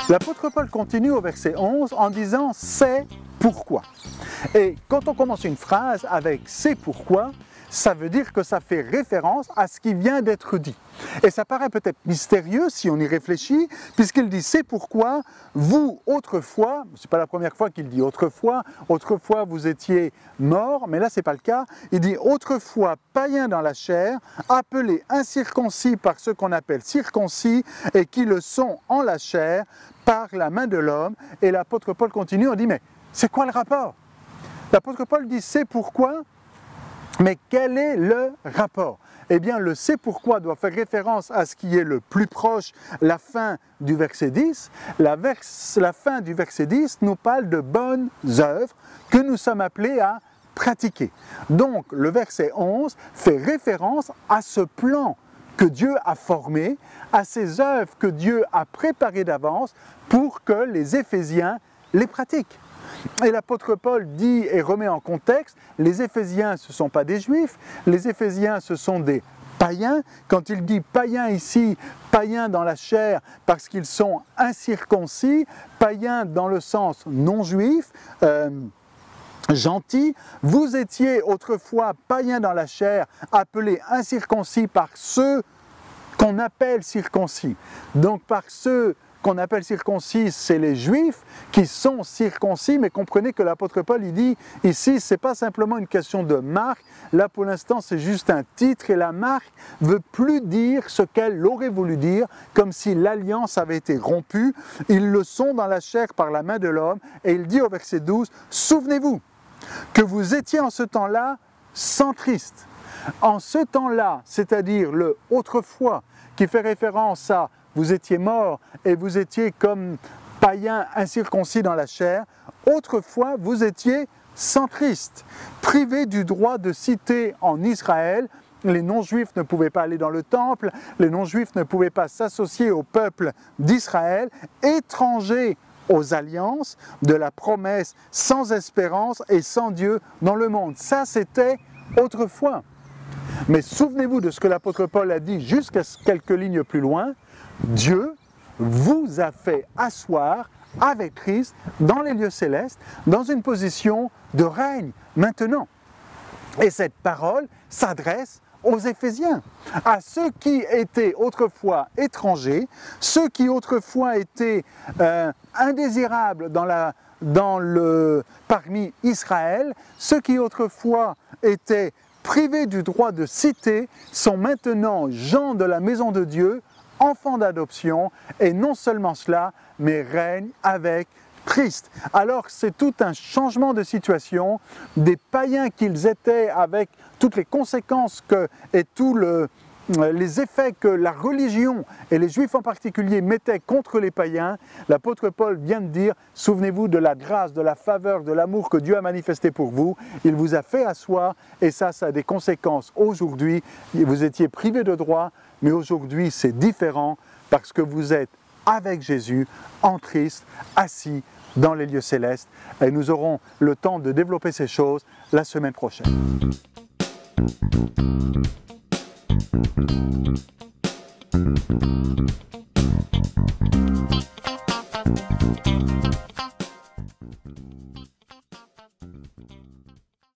L'apôtre Paul continue au verset 11 en disant « c'est pourquoi ». Et quand on commence une phrase avec « c'est pourquoi », ça veut dire que ça fait référence à ce qui vient d'être dit. Et ça paraît peut-être mystérieux si on y réfléchit, puisqu'il dit « c'est pourquoi vous, autrefois », c'est pas la première fois qu'il dit « autrefois vous étiez morts », mais là c'est pas le cas, il dit « autrefois païens dans la chair, appelés incirconcis par ceux qu'on appelle circoncis, et qui le sont en la chair, par la main de l'homme », et l'apôtre Paul continue, on dit « mais c'est quoi le rapport ?» L'apôtre Paul dit « c'est pourquoi ». Mais quel est le rapport? Eh bien, le « c'est pourquoi » doit faire référence à ce qui est le plus proche, la fin du verset 10. La fin du verset 10 nous parle de bonnes œuvres que nous sommes appelés à pratiquer. Donc, le verset 11 fait référence à ce plan que Dieu a formé, à ces œuvres que Dieu a préparées d'avance pour que les Éphésiens les pratiquent. Et l'apôtre Paul dit et remet en contexte, les Éphésiens ce ne sont pas des Juifs, les Éphésiens ce sont des païens. Quand il dit païens ici, païens dans la chair parce qu'ils sont incirconcis, païens dans le sens non juif, gentils. Vous étiez autrefois païens dans la chair, appelés incirconcis par ceux qu'on appelle circoncis. Donc par ceux qu'on appelle circoncis, c'est les Juifs qui sont circoncis, mais comprenez que l'apôtre Paul, il dit ici, ce n'est pas simplement une question de marque, là pour l'instant c'est juste un titre, et la marque ne veut plus dire ce qu'elle aurait voulu dire, comme si l'alliance avait été rompue. Ils le sont dans la chair par la main de l'homme, et il dit au verset 12, « Souvenez-vous que vous étiez en ce temps-là sans Christ ». En ce temps-là, c'est-à-dire le « autrefois », qui fait référence à vous étiez morts et vous étiez comme païens incirconcis dans la chair, autrefois vous étiez sans Christ, privés du droit de cité en Israël. Les non-juifs ne pouvaient pas aller dans le temple, les non-juifs ne pouvaient pas s'associer au peuple d'Israël, étrangers aux alliances de la promesse, sans espérance et sans Dieu dans le monde. Ça c'était autrefois. Mais souvenez-vous de ce que l'apôtre Paul a dit jusqu'à quelques lignes plus loin, Dieu vous a fait asseoir avec Christ dans les lieux célestes, dans une position de règne maintenant. Et cette parole s'adresse aux Éphésiens, à ceux qui étaient autrefois étrangers, ceux qui autrefois étaient indésirables parmi Israël, ceux qui autrefois étaient privés du droit de cité, sont maintenant gens de la maison de Dieu, enfants d'adoption, et non seulement cela, mais règnent avec Christ. Alors c'est tout un changement de situation, des païens qu'ils étaient avec toutes les conséquences et tous les effets que la religion, et les Juifs en particulier, mettaient contre les païens. L'apôtre Paul vient de dire, souvenez-vous de la grâce, de la faveur, de l'amour que Dieu a manifesté pour vous. Il vous a fait asseoir, et ça a des conséquences aujourd'hui. Vous étiez privés de droit, mais aujourd'hui c'est différent parce que vous êtes avec Jésus, en Christ, assis dans les lieux célestes. Et nous aurons le temps de développer ces choses la semaine prochaine.